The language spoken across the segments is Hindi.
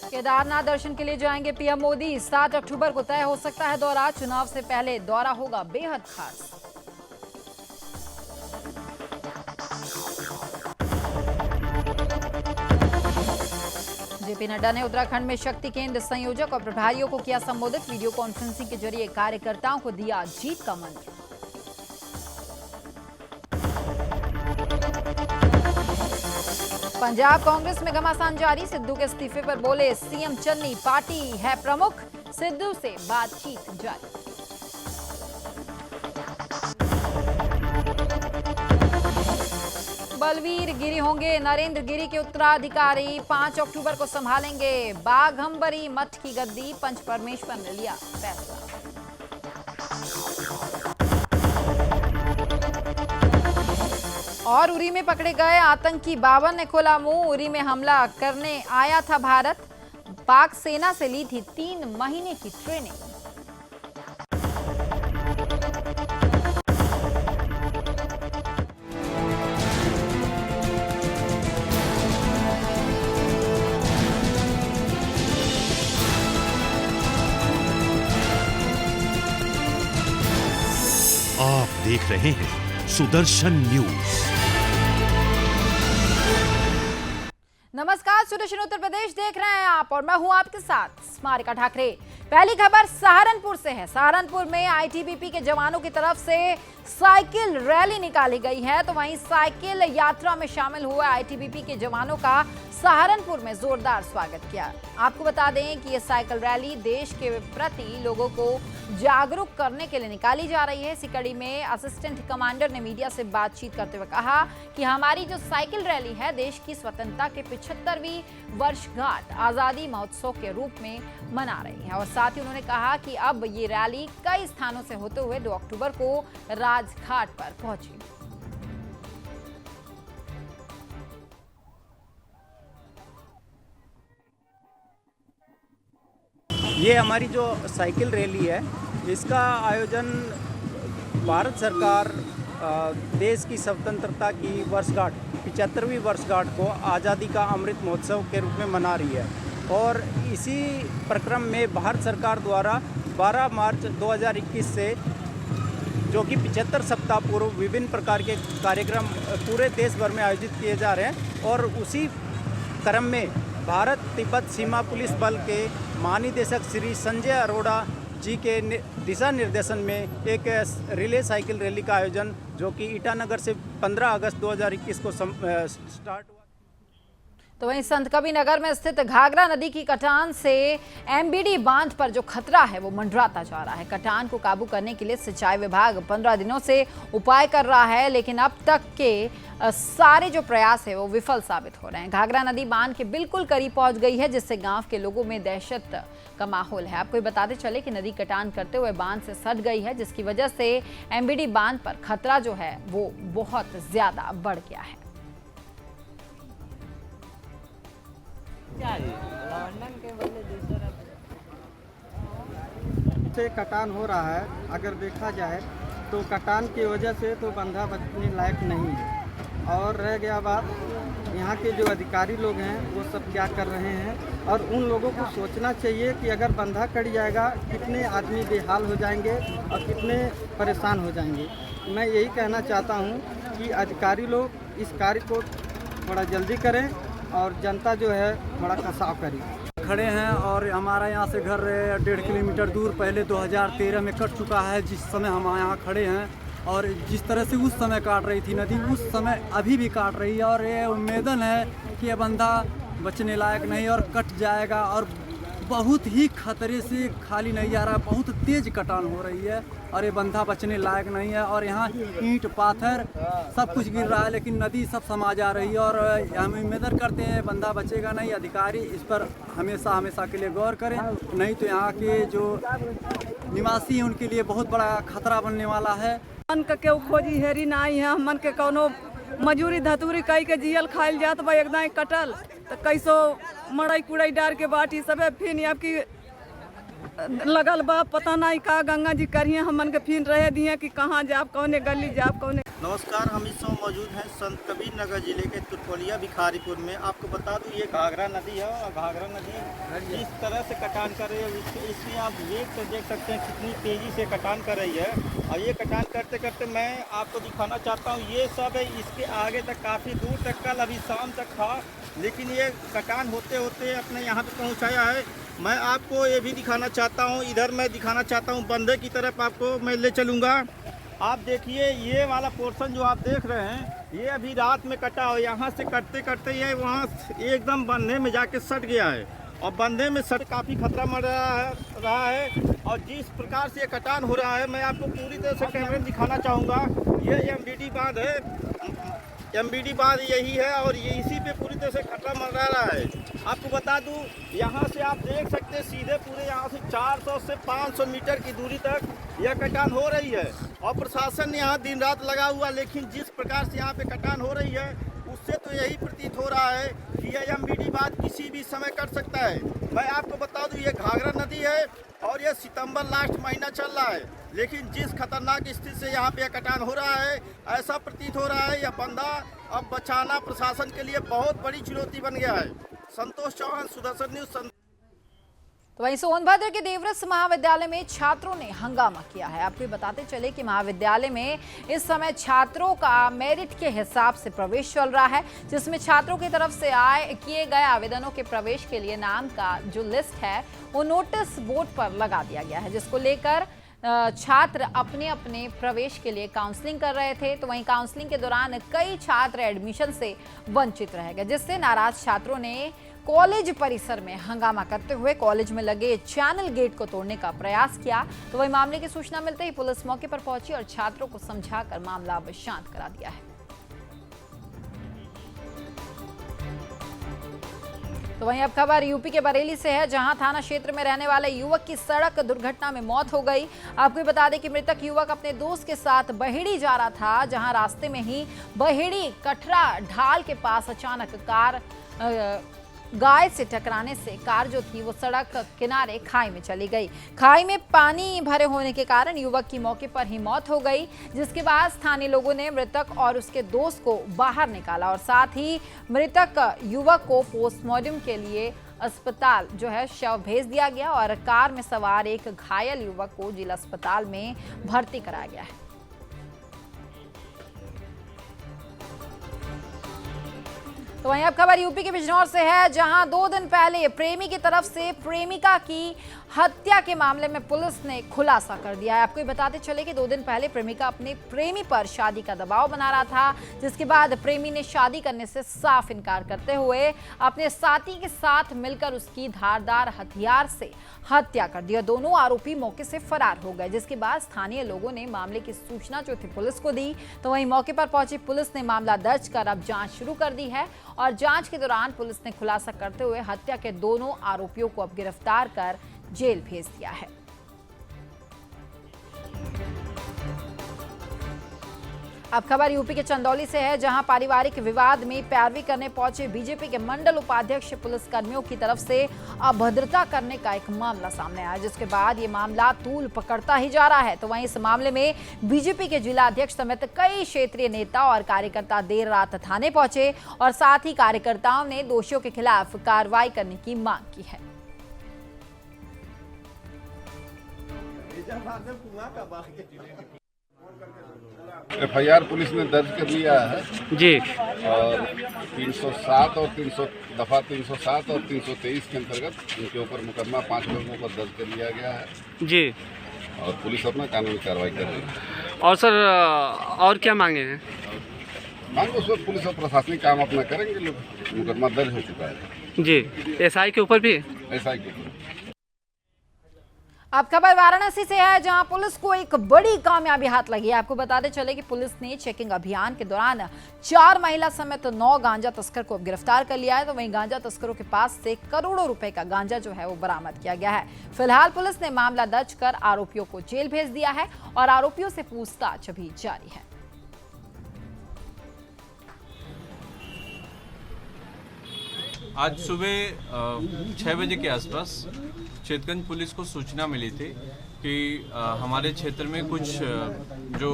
केदारनाथ दर्शन के लिए जाएंगे पीएम मोदी। 7 अक्टूबर को तय हो सकता है दौरा। चुनाव से पहले दौरा होगा बेहद खास। जेपी नड्डा ने उत्तराखंड में शक्ति केंद्र संयोजक और प्रभारियों को किया संबोधित। वीडियो कॉन्फ्रेंसिंग के जरिए कार्यकर्ताओं को दिया जीत का मंत्र। पंजाब कांग्रेस में घमासान जारी। सिद्धू के इस्तीफे पर बोले सीएम चन्नी, पार्टी है प्रमुख। सिद्धू से बातचीत जारी। बलवीर गिरी होंगे नरेंद्र गिरी के उत्तराधिकारी। 5 अक्टूबर को संभालेंगे बाघंबरी मठ की गद्दी। पंच परमेश्वर ने लिया फैसला। और उरी में पकड़े गए आतंकी 52 ने खोला मुंह। उरी में हमला करने आया था भारत। पाक सेना से ली थी 3 महीने की ट्रेनिंग। आप देख रहे हैं सुदर्शन न्यूज। नमस्कार, सुदर्शन उत्तर प्रदेश देख रहे हैं आप और मैं हूं आपके साथ स्मारिका ठाकरे। पहली खबर सहारनपुर से है। सहारनपुर में आईटीबीपी के जवानों की तरफ से साइकिल रैली निकाली गई है, तो वहीं साइकिल यात्रा में शामिल हुए आईटीबीपी के जवानों का सहारनपुर में जोरदार स्वागत किया। आपको बता दें कि यह साइकिल रैली देश के प्रति लोगों को जागरूक करने के लिए निकाली जा रही है। इसी कड़ी में असिस्टेंट कमांडर ने मीडिया से बातचीत करते हुए कहा कि हमारी जो साइकिल रैली है देश की स्वतंत्रता के 75वीं वर्षगांठ आजादी महोत्सव के रूप में मना रही है। और साथ ही उन्होंने कहा कि अब ये रैली कई स्थानों से होते हुए 2 अक्टूबर को राजघाट पर पहुंची। ये हमारी जो साइकिल रैली है इसका आयोजन भारत सरकार देश की स्वतंत्रता की वर्षगांठ 75वीं वर्षगांठ को आज़ादी का अमृत महोत्सव के रूप में मना रही है। और इसी प्रक्रम में भारत सरकार द्वारा 12 मार्च 2021 से जो कि 75 सप्ताह पूर्व विभिन्न प्रकार के कार्यक्रम पूरे देश भर में आयोजित किए जा रहे हैं। और उसी क्रम में भारत तिब्बत सीमा पुलिस बल के महानिदेशक श्री संजय अरोड़ा जी के दिशा निर्देशन में एक रिले साइकिल रैली का आयोजन जो कि ईटानगर से 15 अगस्त 2021 को स्टार्ट हुआ। तो वहीं संत कबीर नगर में स्थित घाघरा नदी की कटान से एमबीडी बांध पर जो खतरा है वो मंडराता जा रहा है। कटान को काबू करने के लिए सिंचाई विभाग 15 दिनों से उपाय कर रहा है, लेकिन अब तक के सारे जो प्रयास है वो विफल साबित हो रहे हैं। घाघरा नदी बांध के बिल्कुल करीब पहुंच गई है, जिससे गांव के लोगों में दहशत का माहौल है। आपको बताते चले कि नदी कटान करते हुए बांध से सट गई है, जिसकी वजह से एमबीडी बांध पर खतरा जो है वो बहुत ज्यादा बढ़ गया है। से कटान हो रहा है, अगर देखा जाए तो कटान की वजह से तो बंधा बचने लायक नहीं है। और रह गया बात यहाँ के जो अधिकारी लोग हैं वो सब क्या कर रहे हैं, और उन लोगों को सोचना चाहिए कि अगर बंधा कट जाएगा कितने आदमी बेहाल हो जाएंगे और कितने परेशान हो जाएंगे। मैं यही कहना चाहता हूँ कि अधिकारी लोग इस कार्य को थोड़ा जल्दी करें और जनता जो है बड़ा कसाव करे। खड़े हैं और हमारा यहाँ से घर 1.5 किलोमीटर दूर पहले 2013 में कट चुका है। जिस समय हम यहाँ खड़े हैं और जिस तरह से उस समय काट रही थी नदी, उस समय अभी भी काट रही है। और ये उम्मीदन है कि ये बंधा बचने लायक नहीं और कट जाएगा। और बहुत ही खतरे से खाली नहीं जा रहा है, बहुत तेज कटान हो रही है और ये बंधा बचने लायक नहीं है। और यहाँ ईंट पाथर सब कुछ गिर रहा है, लेकिन नदी सब समा जा रही है। और हम उम्मीद करते हैं बंधा बचेगा नहीं। अधिकारी इस पर हमेशा के लिए गौर करें, नहीं तो यहाँ के जो निवासी हैं उनके लिए बहुत बड़ा खतरा बनने वाला है। मन के केहू खोजी हेरी ना आई है, मन के कोनो मजूरी धतूरी कई के जियल खाइल जात बा एकदम कटल तो कैसो मड़ई कुड़ई डार के बाटी सबे फिर आपकी लगल बा। पता नहीं का गंगा जी करिए हमन के फिर रहे दिए कि कहाँ जाब कौने गली जाब कौने नमस्कार, हम इस समय मौजूद हैं संत कबीर नगर जिले के तुरकोलिया भिखारीपुर में। आपको बता दूं ये घाघरा नदी है और घाघरा नदी जिस तरह से कटान कर रही है इसमें आप देख सकते हैं कितनी तेज़ी से कटान कर रही है। और ये कटान करते करते मैं आपको दिखाना चाहता हूँ, ये सब है इसके आगे तक काफ़ी दूर तक कल अभी शाम तक था, लेकिन ये कटान होते होते अपने यहाँ पे पहुँचाया है। मैं आपको ये भी दिखाना चाहता हूँ, इधर मैं दिखाना चाहता हूँ बंदे की तरफ आपको मैं ले चलूँगा। आप देखिए ये वाला पोर्शन जो आप देख रहे हैं ये अभी रात में कटा हो, यहाँ से कटते कटते ये वहाँ एकदम बंधे में जाके सट गया है और बंधे में सट काफ़ी खतरा मर रहा है। और जिस प्रकार से ये कटान हो रहा है मैं आपको पूरी तरह से कैमरे में दिखाना चाहूँगा। ये एमबीडी बांध है, एमबीडी बांध यही है और ये इसी पे पूरी तरह से खतरा मंडरा रहा है। आपको बता दूं यहाँ से आप देख सकते हैं सीधे पूरे यहाँ से 400 से 500 मीटर की दूरी तक यह कटान हो रही है और प्रशासन यहाँ दिन रात लगा हुआ, लेकिन जिस प्रकार से यहाँ पे कटान हो रही है उससे तो यही प्रतीत हो रहा है कि यह एमबीडी बांध किसी भी समय कट सकता है। मैं आपको बता दूं ये घाघरा नदी है और ये सितंबर लास्ट महीना चल रहा है, लेकिन जिस खतरनाक स्थिति से यहाँ पे कटान हो रहा है ऐसा प्रतीत हो रहा है यह बंदा अब बचाना प्रशासन के लिए बहुत बड़ी चुनौती बन गया है। संतोष चौहान, सुदर्शन न्यूज़। तो वहीं सोनभद्र के देवरस महाविद्यालय में छात्रों ने हंगामा किया है। आपको बताते चले कि महाविद्यालय में इस समय छात्रों का मेरिट के हिसाब से प्रवेश चल रहा है, जिसमें छात्रों की तरफ से किए गए आवेदनों के प्रवेश के लिए नाम का जो लिस्ट है वो नोटिस बोर्ड पर लगा दिया गया है, जिसको लेकर छात्र अपने अपने प्रवेश के लिए काउंसलिंग कर रहे थे। तो वहीं काउंसलिंग के दौरान कई छात्र एडमिशन से वंचित रह गए, जिससे नाराज छात्रों ने कॉलेज परिसर में हंगामा करते हुए कॉलेज में लगे चैनल गेट को तोड़ने का प्रयास किया। तो वहीं मामले की सूचना मिलते ही पुलिस मौके पर पहुंची और छात्रों को समझाकर मामला अब शांत करा दिया है। तो वहीं अब खबर यूपी के बरेली से है, जहां थाना क्षेत्र में रहने वाले युवक की सड़क दुर्घटना में मौत हो गई। आपको बता दें कि मृतक युवक अपने दोस्त के साथ बहेड़ी जा रहा था, जहां रास्ते में ही बहेड़ी कठरा ढाल के पास अचानक कार गाय से टकराने से कार जो थी वो सड़क किनारे खाई में चली गई। खाई में पानी भरे होने के कारण युवक की मौके पर ही मौत हो गई, जिसके बाद स्थानीय लोगों ने मृतक और उसके दोस्त को बाहर निकाला और साथ ही मृतक युवक को पोस्टमार्टम के लिए अस्पताल जो है शव भेज दिया गया और कार में सवार एक घायल युवक को जिला अस्पताल में भर्ती कराया गया है। तो वहीं अब खबर यूपी के बिजनौर से है, जहां 2 दिन पहले प्रेमी की तरफ से प्रेमिका की हत्या के मामले में पुलिस ने खुलासा कर दिया है। आपको बताते चले कि 2 दिन पहले प्रेमिका अपने प्रेमी पर शादी का दबाव बना रहा था, जिसके बाद प्रेमी ने शादी करने से साफ इनकार करते हुए अपने साथी के साथ मिलकर उसकी धारदार हथियार से हत्या कर दी। दोनों आरोपी मौके से फरार हो गए, जिसके बाद स्थानीय लोगों ने मामले की सूचना जो थी पुलिस को दी। तो वहीं मौके पर पहुंची पुलिस ने मामला दर्ज कर अब जांच शुरू कर दी है और जांच के दौरान पुलिस ने खुलासा करते हुए हत्या के दोनों आरोपियों को अब गिरफ्तार कर जेल भेज दिया है। अब खबर यूपी के चंदौली से है, जहां पारिवारिक विवाद में पैरवी करने पहुंचे बीजेपी के मंडल उपाध्यक्ष पुलिस कर्मियों की तरफ से अभद्रता करने का एक मामला सामने आया, जिसके बाद ये मामला तूल पकड़ता ही जा रहा है। तो वहीं इस मामले में बीजेपी के जिला अध्यक्ष समेत कई क्षेत्रीय नेता और कार्यकर्ता देर रात थाने पहुंचे और साथ ही कार्यकर्ताओं ने दोषियों के खिलाफ कार्रवाई करने की मांग की है। FIR पुलिस ने दर्ज कर लिया है जी और 307 और 307 और 323 के अंतर्गत उनके ऊपर मुकदमा 5 लोगों पर दर्ज कर लिया गया है जी और पुलिस अपना कानूनी कार्रवाई कर रही है। और सर और क्या मांगे हैं? मांग उस वक्त पुलिस और प्रशासनिक काम अपना करेंगे, लोग मुकदमा दर्ज हो चुका है जी। SI के ऊपर भी ऐसा ही कुछ। अब खबर वाराणसी से है, जहां पुलिस को एक बड़ी कामयाबी हाथ लगी है। आपको बताते चले कि पुलिस ने चेकिंग अभियान के दौरान 4 महिला समेत 9 गांजा तस्कर को गिरफ्तार कर लिया है। तो वहीं गांजा तस्करों के पास से करोड़ों रुपए का गांजा जो है वो बरामद किया गया है। फिलहाल पुलिस ने मामला दर्ज कर आरोपियों को जेल भेज दिया है और आरोपियों से पूछताछ भी जारी है। आज सुबह 6 बजे के आसपास चेतगंज पुलिस को सूचना मिली थी कि हमारे क्षेत्र में कुछ जो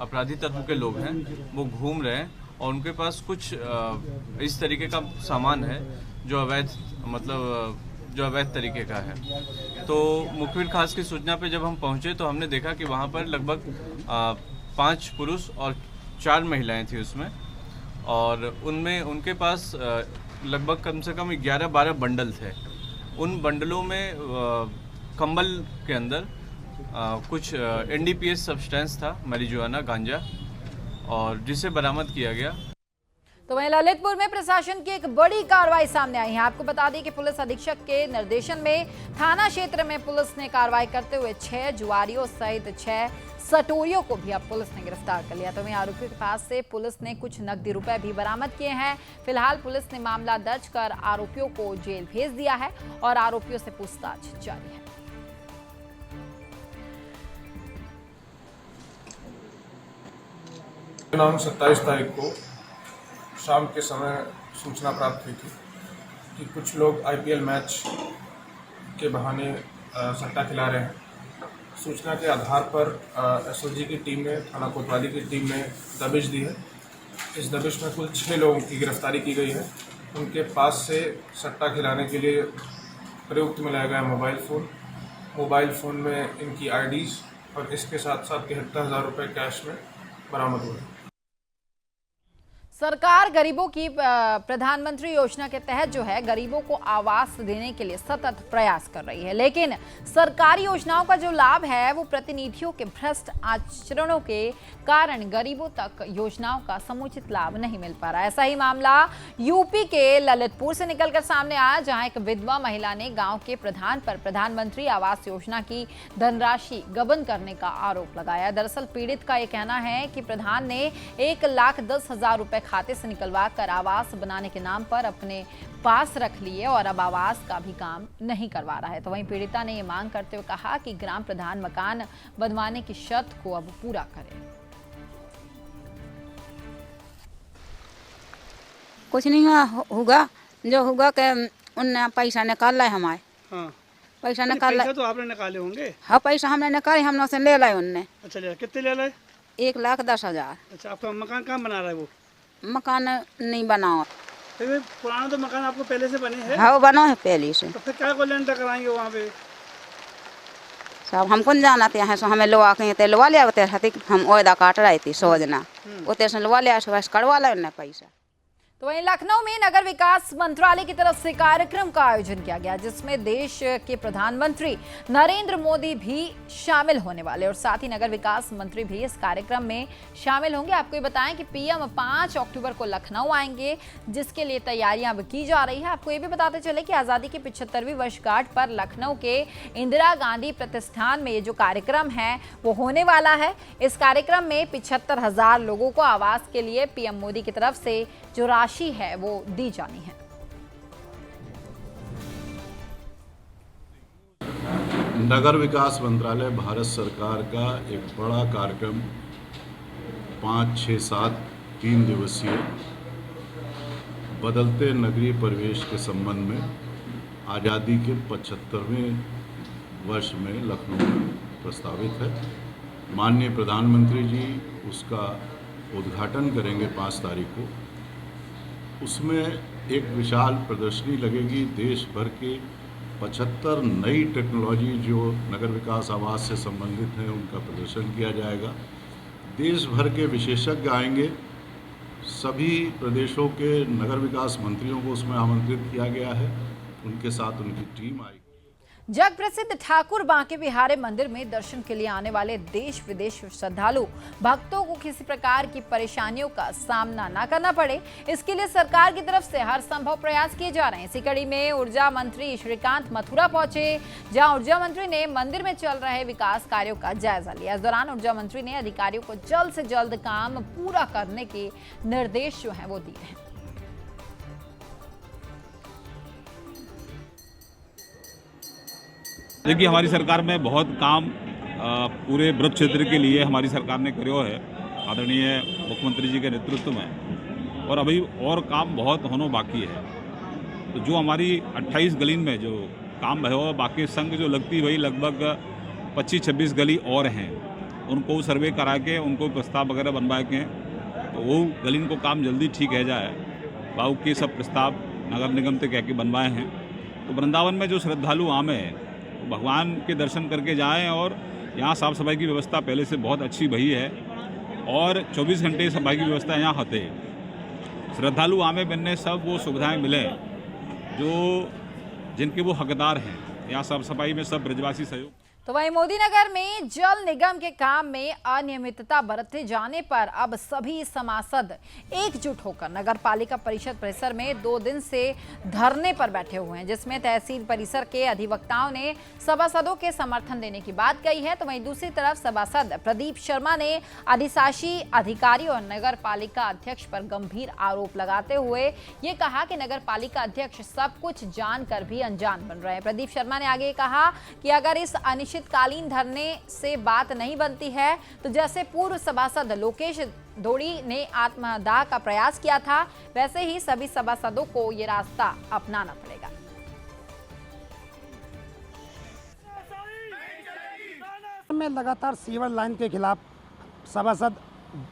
अपराधी तत्व के लोग हैं वो घूम रहे हैं और उनके पास कुछ इस तरीके का सामान है जो अवैध तरीके का है। तो मुखबिर खास की सूचना पे जब हम पहुंचे तो हमने देखा कि वहाँ पर लगभग 5 पुरुष और 4 महिलाएं थी उसमें, और उनमें उनके पास लगभग कम से कम 11-12 बंडल थे। उन बंडलों में कंबल के अंदर कुछ NDPS सब्सटेंस था, marijuana गांजा, और जिसे बरामद किया गया। तो वहीं ललितपुर में प्रशासन की एक बड़ी कार्रवाई सामने आई है। आपको बता दें कि पुलिस अधीक्षक के निर्देशन में थाना क्षेत्र में पुलिस ने कार्रवाई करते हुए 6 जुआरियों सहित 6 सटोरियों को भी अब पुलिस ने गिरफ्तार कर लिया। तो वहीं आरोपियों के पास से पुलिस ने कुछ नकदी रुपए भी बरामद किए हैं। फिलहाल पुलिस ने मामला दर्ज कर आरोपियों को जेल भेज दिया है और आरोपियों से पूछताछ जारी है। दिनांक 27 तारीख को शाम के समय सूचना प्राप्त हुई थी कि कुछ लोग IPL मैच के बहाने सट्टा खिला रहे हैं। सूचना के आधार पर SOG की टीम ने, थाना कोतवाली की टीम ने दबिश दी है। इस दबिश में कुल 6 लोगों की गिरफ्तारी की गई है। उनके पास से सट्टा खिलाने के लिए प्रयुक्त में लाया गया मोबाइल फ़ोन में इनकी IDs और इसके साथ साथ 73,000 रुपये कैश में बरामद हुए। सरकार गरीबों की प्रधानमंत्री योजना के तहत जो है गरीबों को आवास देने के लिए सतत प्रयास कर रही है, लेकिन सरकारी योजनाओं का जो लाभ है वो प्रतिनिधियों के भ्रष्ट आचरणों के कारण गरीबों तक योजनाओं का समुचित लाभ नहीं मिल पा रहा है। ऐसा ही मामला यूपी के ललितपुर से निकलकर सामने आया, जहां एक विधवा महिला ने गांव के प्रधान पर प्रधानमंत्री आवास योजना की धनराशि गबन करने का आरोप लगाया। दरअसल पीड़ित का यह कहना है कि प्रधान ने 1,10,000 रुपए खाते से निकलवा कर आवास बनाने के नाम पर अपने पास रख लिए और अब आवास का भी काम नहीं करवा रहा है। तो वहीं पीड़िता ने ये मांग करते हुए कहा कि ग्राम प्रधान मकान बनवाने की शर्त को अब पूरा करे। कुछ नहीं होगा, जो होगा कि उनने पैसा निकाल लाए हमारे। हाँ। पैसा निकाल लाए तो आपने निकाले होंगे। हाँ, पैसा हमने निकाले, हमने उसे ले लाए उनने। अच्छा, ले कितने ले लाए? 1,10,000। अच्छा, आपका मकान कहाँ बना रहा है वो? मकान नहीं बनाओ। तो पुराना तो मकान आपको पहले से बने हैं? हाँ, बना है पहले से। तो फिर क्या को लेंटर कराएंगे वहाँ पे? सब हमको जाना थे यहाँ से, हमें लोआ के लवा लिया होते हम ओदा काट रहे थे सोजना उतने से लवा लिया, करवा ला उन्हें पैसा। तो वहीं लखनऊ में नगर विकास मंत्रालय की तरफ से कार्यक्रम का आयोजन किया गया, जिसमें देश के प्रधानमंत्री नरेंद्र मोदी भी शामिल होने वाले और साथ ही नगर विकास मंत्री भी इस कार्यक्रम में शामिल होंगे। आपको ये बताएं कि पीएम 5 अक्टूबर को लखनऊ आएंगे, जिसके लिए तैयारियां अब की जा रही है। आपको ये भी बताते चले कि आज़ादी की 75वीं वर्षगांठ पर लखनऊ के इंदिरा गांधी प्रतिष्ठान में ये जो कार्यक्रम है वो होने वाला है। इस कार्यक्रम में 75,000 लोगों को आवास के लिए पीएम मोदी की तरफ से जो राशि है वो दी जानी है। नगर विकास मंत्रालय भारत सरकार का एक बड़ा कार्यक्रम 5, 6, 7 3 दिवसीय बदलते नगरीय परिवेश के संबंध में आज़ादी के 75वें वर्ष में लखनऊ में प्रस्तावित है। माननीय प्रधानमंत्री जी उसका उद्घाटन करेंगे 5 तारीख को। उसमें एक विशाल प्रदर्शनी लगेगी, देश भर के 75 नई टेक्नोलॉजी जो नगर विकास आवास से संबंधित हैं उनका प्रदर्शन किया जाएगा। देश भर के विशेषज्ञ आएंगे, सभी प्रदेशों के नगर विकास मंत्रियों को उसमें आमंत्रित किया गया है, उनके साथ उनकी टीम आएगी। जग प्रसिद्ध ठाकुर बांके बिहारी मंदिर में दर्शन के लिए आने वाले देश विदेश श्रद्धालु भक्तों को किसी प्रकार की परेशानियों का सामना न करना पड़े, इसके लिए सरकार की तरफ से हर संभव प्रयास किए जा रहे हैं। इसी कड़ी में ऊर्जा मंत्री श्रीकांत मथुरा पहुंचे, जहां ऊर्जा मंत्री ने मंदिर में चल रहे विकास कार्यों का जायजा लिया। इस दौरान ऊर्जा मंत्री ने अधिकारियों को जल्द से जल्द काम पूरा करने के निर्देश जो है वो दिए हैं। देखिए, हमारी सरकार में बहुत काम पूरे ब्रज क्षेत्र के लिए हमारी सरकार ने करो है, आदरणीय मुख्यमंत्री जी के नेतृत्व में, और अभी और काम बहुत होना बाकी है। तो जो हमारी 28 गली में जो काम है वो बाकी संघ जो लगती वही लगभग 25-26 गली और हैं, उनको सर्वे करा के उनको प्रस्ताव वगैरह बनवा के तो वो गली को काम जल्दी ठीक है जाए। बाबू के सब प्रस्ताव नगर निगम से कह के बनवाए हैं। तो वृंदावन में जो श्रद्धालु आमे हैं भगवान के दर्शन करके जाएं और यहाँ साफ़ सफाई की व्यवस्था पहले से बहुत अच्छी भई है और 24 घंटे सफाई की व्यवस्था यहाँ होते है। श्रद्धालु आमे बनने सब वो सुविधाएं मिलें जो जिनके वो हकदार हैं। यहाँ साफ सफाई में सब ब्रजवासी सहयोग। तो वहीं मोदी नगर में जल निगम के काम में अनियमितता बरते जाने पर अब सभी सभासद एकजुट होकर नगर पालिका परिषद परिसर में 2 दिन से धरने पर बैठे हुए हैं, जिसमें तहसील परिसर के अधिवक्ताओं ने सभासदों के समर्थन देने की बात कही है। तो वहीं दूसरी तरफ सभासद प्रदीप शर्मा ने अधिशासी अधिकारी और नगर पालिका अध्यक्ष पर गंभीर आरोप लगाते हुए ये कहा कि नगर पालिका अध्यक्ष सब कुछ जानकर भी अनजान बन रहे हैं। प्रदीप शर्मा ने आगे कहा कि अगर इस अनिश्चितकालीन धरने से बात नहीं बनती है तो जैसे पूर्व सभासद लोकेश धोड़ी ने आत्मदाह का प्रयास किया था वैसे ही सभी सभासदों को ये रास्ता अपनाना पड़ेगा। में लगातार सीवर लाइन के खिलाफ सभासद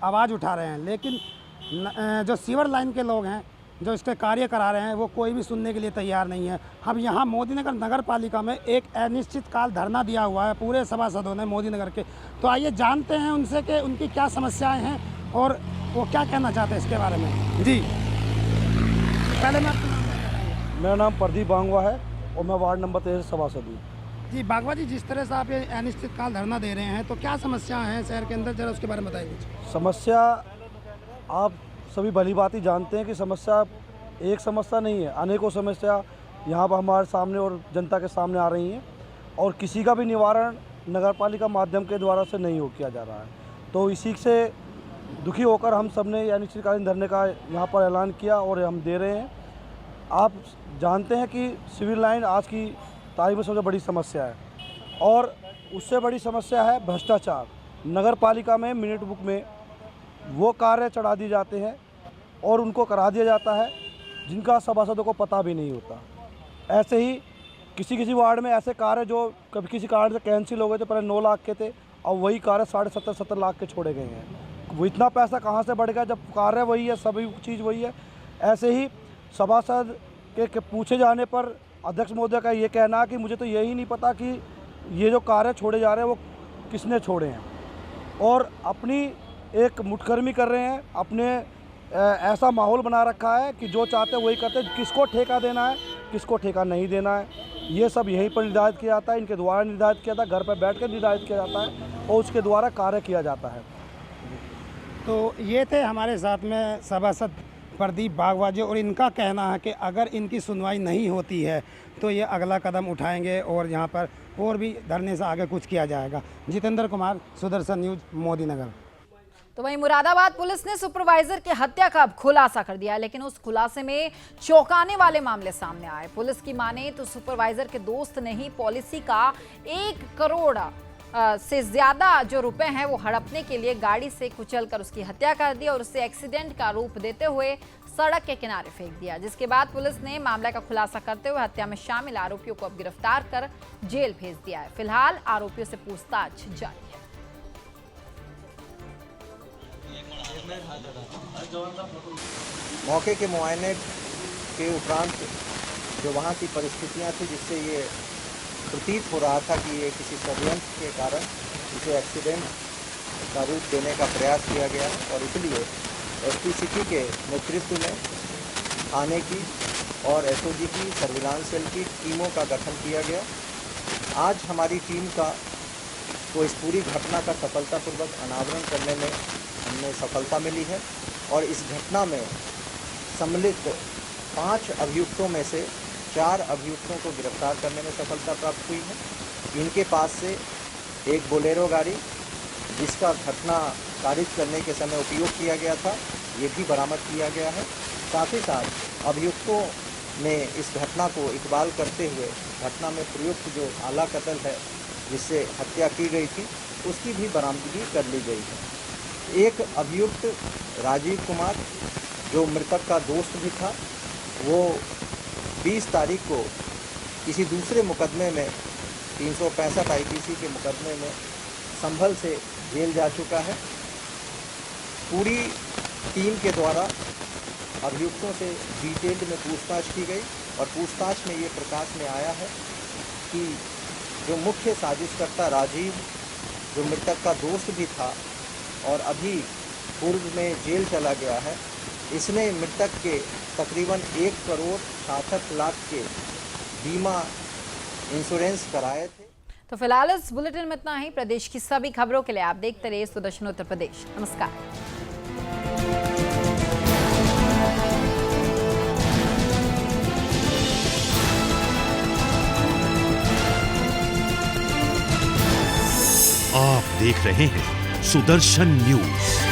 आवाज़ उठा रहे हैं, लेकिन जो सीवर लाइन के लोग हैं जो इसके कार्य करा रहे हैं वो कोई भी सुनने के लिए तैयार नहीं है। अब यहाँ मोदी नगर नगर पालिका में एक अनिश्चितकाल धरना दिया हुआ है पूरे सभासदों ने मोदी नगर के। तो आइए जानते हैं उनसे कि उनकी क्या समस्याएं हैं और वो क्या कहना चाहते हैं इसके बारे में। जी पहले मेरा नाम प्रदीप बांगवा है और मैं वार्ड नंबर 13 सभासद हूँ। जी बागवा जी, जिस तरह से आप ये अनिश्चितकाल धरना दे रहे हैं तो क्या समस्या है शहर के अंदर, जरा उसके बारे में बताइए। समस्या आप सभी भली बात ही जानते हैं कि समस्या एक समस्या नहीं है, अनेकों समस्या यहाँ पर हमारे सामने और जनता के सामने आ रही हैं और किसी का भी निवारण नगर पालिका माध्यम के द्वारा से नहीं हो किया जा रहा है। तो इसी से दुखी होकर हम सब ने अनिश्चितकालीन धरने का यहाँ पर ऐलान किया और हम दे रहे हैं। आप जानते हैं कि सिविल लाइन आज की तारीख में सबसे बड़ी समस्या है और उससे बड़ी समस्या है भ्रष्टाचार। नगर पालिका में मिनट बुक में वो कार्य चढ़ा दिए जाते हैं और उनको करा दिया जाता है जिनका सभासदों को पता भी नहीं होता। ऐसे ही किसी वार्ड में ऐसे कार्य जो कभी किसी कारण से कैंसिल हो गए थे, पहले 9 लाख के थे, अब वही कार्य 7.5-7 लाख के छोड़े गए हैं। वो इतना पैसा कहाँ से बढ़ गया जब कार्य वही है, सभी चीज़ वही है। ऐसे ही सभासद के पूछे जाने पर अध्यक्ष महोदय का ये कहना कि मुझे तो यही नहीं पता कि ये जो कार्य छोड़े जा रहे हैं वो किसने छोड़े हैं और अपनी एक मुठभेड़ कर रहे हैं। अपने ऐसा माहौल बना रखा है कि जो चाहते हैं वही करते हैं, किसको ठेका देना है किसको ठेका नहीं देना है ये सब यहीं पर निर्धारित किया जाता है, इनके द्वारा निर्धारित किया जाता है, घर पर बैठ कर निर्धारित किया जाता है और उसके द्वारा कार्य किया जाता है। तो ये थे हमारे साथ में सभासद प्रदीप बागवा जी और इनका कहना है कि अगर इनकी सुनवाई नहीं होती है तो ये अगला कदम उठाएंगे और यहाँ पर और भी धरने से आगे कुछ किया जाएगा। जितेंद्र कुमार, सुदर्शन न्यूज, मोदी नगर। तो वहीं मुरादाबाद पुलिस ने सुपरवाइजर की हत्या का खुलासा कर दिया है, लेकिन उस खुलासे में चौंकाने वाले मामले सामने आए। पुलिस की माने तो सुपरवाइजर के दोस्त ने ही पॉलिसी का 1 करोड़ से ज्यादा जो रुपए हैं वो हड़पने के लिए गाड़ी से कुचलकर उसकी हत्या कर दी और उसे एक्सीडेंट का रूप देते हुए सड़क के किनारे फेंक दिया, जिसके बाद पुलिस ने मामले का खुलासा करते हुए हत्या में शामिल आरोपियों को अब गिरफ्तार कर जेल भेज दिया है। फिलहाल आरोपियों से पूछताछ जारी है। मौके के मुआयने के उपरांत जो वहाँ की परिस्थितियाँ थी जिससे ये प्रतीत हो रहा था कि ये किसी षड्यंत्र के कारण इसे एक्सीडेंट का रूप देने का प्रयास किया गया है और इसलिए एसपी सिटी के नेतृत्व में थाने की और एसओजी की सर्विलांस सेल की टीमों का गठन किया गया। आज हमारी टीम को इस पूरी घटना का सफलतापूर्वक अनावरण करने में हमें सफलता मिली है और इस घटना में सम्मिलित 5 अभियुक्तों में से 4 अभियुक्तों को गिरफ्तार करने में सफलता प्राप्त हुई है। इनके पास से एक बोलेरो गाड़ी जिसका घटना कारित करने के समय उपयोग किया गया था ये भी बरामद किया गया है। साथ ही साथ अभियुक्तों ने इस घटना को इकबाल करते हुए घटना में प्रयुक्त जो आला कत्ल है जिससे हत्या की गई थी उसकी भी बरामदगी कर ली गई है। एक अभियुक्त राजीव कुमार जो मृतक का दोस्त भी था वो 20 तारीख को किसी दूसरे मुकदमे में 365 आईपीसी के मुकदमे में संभल से जेल जा चुका है। पूरी टीम के द्वारा अभियुक्तों से डिटेल्ड में पूछताछ की गई और पूछताछ में ये प्रकाश में आया है कि जो मुख्य साजिशकर्ता राजीव, जो मृतक का दोस्त भी था और अभी पूर्व में जेल चला गया है, इसने मृतक के तकरीबन 1,66,00,000 के बीमा इंश्योरेंस कराए थे। तो फिलहाल इस बुलेटिन में इतना ही। प्रदेश की सभी खबरों के लिए आप देखते रहिए सुदर्शन उत्तर प्रदेश। नमस्कार। आप देख रहे हैं सुदर्शन न्यूज।